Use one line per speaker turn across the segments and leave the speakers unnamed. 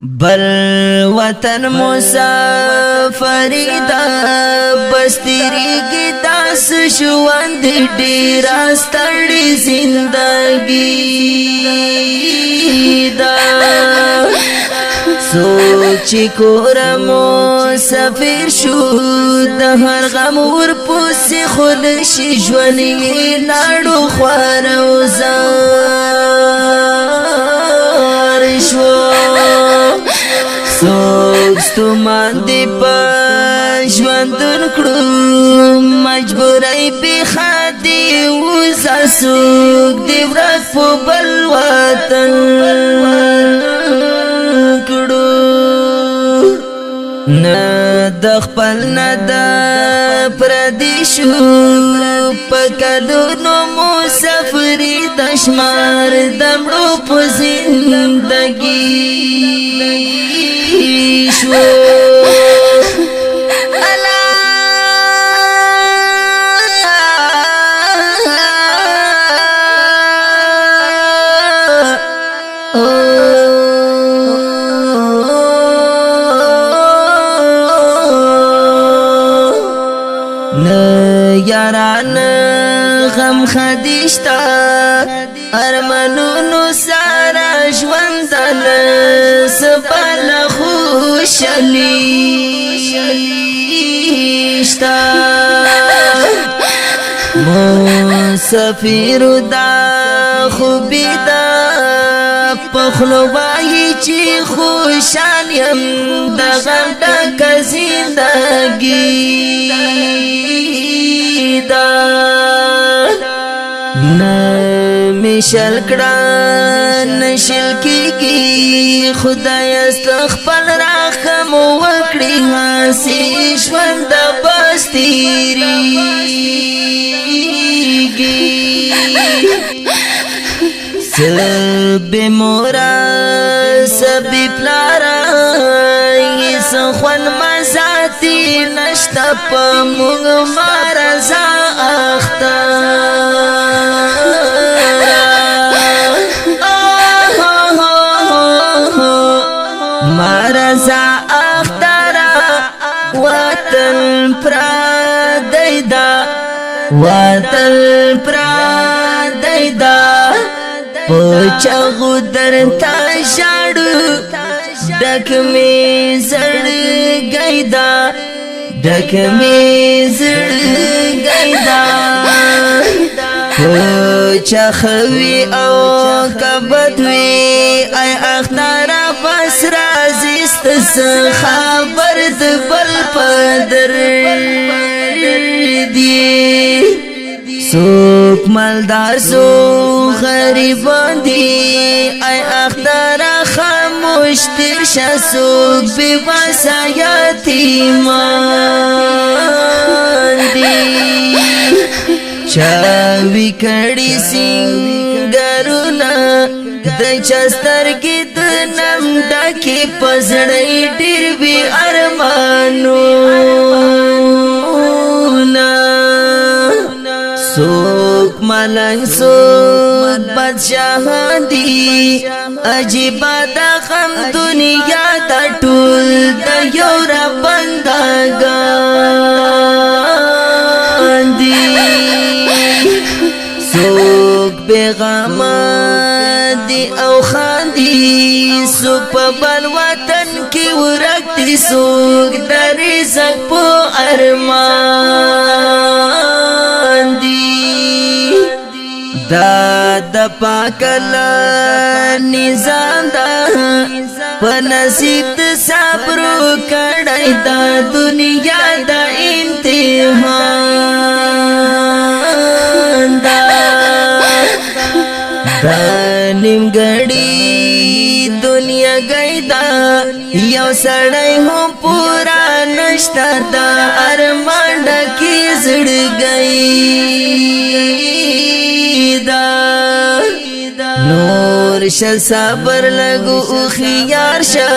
بل وطن مسافری دا بستری کی داس شوند ډیر ستړي زندگی دا سوچ کور مسافر شو د هر غم ور پوس خلش ژوندې لاړو خوار او زار شو سوک ستومان دی پا ژوندون کړو مجبورای په خادي وزا سوک دی ورځ په بل وطن کړو نه د خپل نه د پردیشو پکدونو مسافری دشمار دمړو په زندگی شو یاران غم خدیشتا ارمانونو سارا ژوندن سبل خوشالیشتا مسافر دا خوبی دا پخلو بائی چی خوشان یم دا غم ډک زندگی دا نمیشل کړه نشل کیږي خدای استغفر رحم وکړي هاسي ژوند بستيريږي سب مورا سب پلارا سخون مزاتی نشتا پا مونگ مارزا مارزا اختارا وطن پرادیدا وطن پرادیدا پوچاغو در تا شاڑو ڈک میں زڑ گئیدا ڈک میں زڑ گئیدا پوچا خوی او کبدوی ای اختارا بس رازیست خبر دبل پدر دی سوک مالدار سو غریبان دی ای اختارا خاموش ترشا سوک بیواسا یتیمان دی چاوی کڑی سنگرونا دای چستر کی دنم ڈاکی پزڑی ڈیر بی ارمانونا سوک ملنگ سوک بادشاہان دی عجیبا دا غم دنیا دا ټول دا یو را بندگان دی سوک بیغام دی او خاندی سوک پا بل وطن کی ورک دی سوک دا رزق پو ارمان دی دا دا پاکلا نظام دا پا نصیب دا صبرو کڑای دا دنیا دا امتحان دا دا نیمګړی دنیا گیدا یو سړی هم پورا نشتا دا ارمان ډکی زړګیدا نور شل صبر لګو خيار شه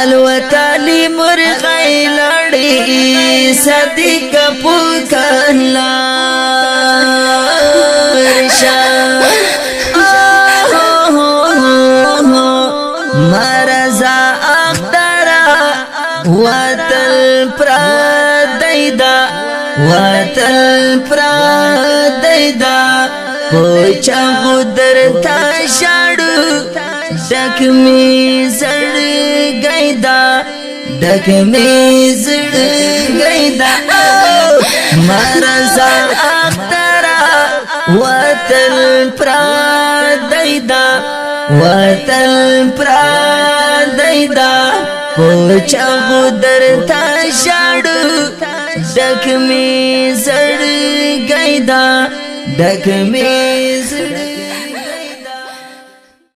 الوتالی مرغی لړی صدیق پوکلا ورشه مرزا واتل پردیدا واتل پردیدا پوچا غدر تا شاړو ډک می زړ گیدا ډک می زړ گیدا مرزا اخترا واتل پردیدا واتل پردیدا پوچا غدر تا شاړو ډک می زړ گیدا ډک می زړ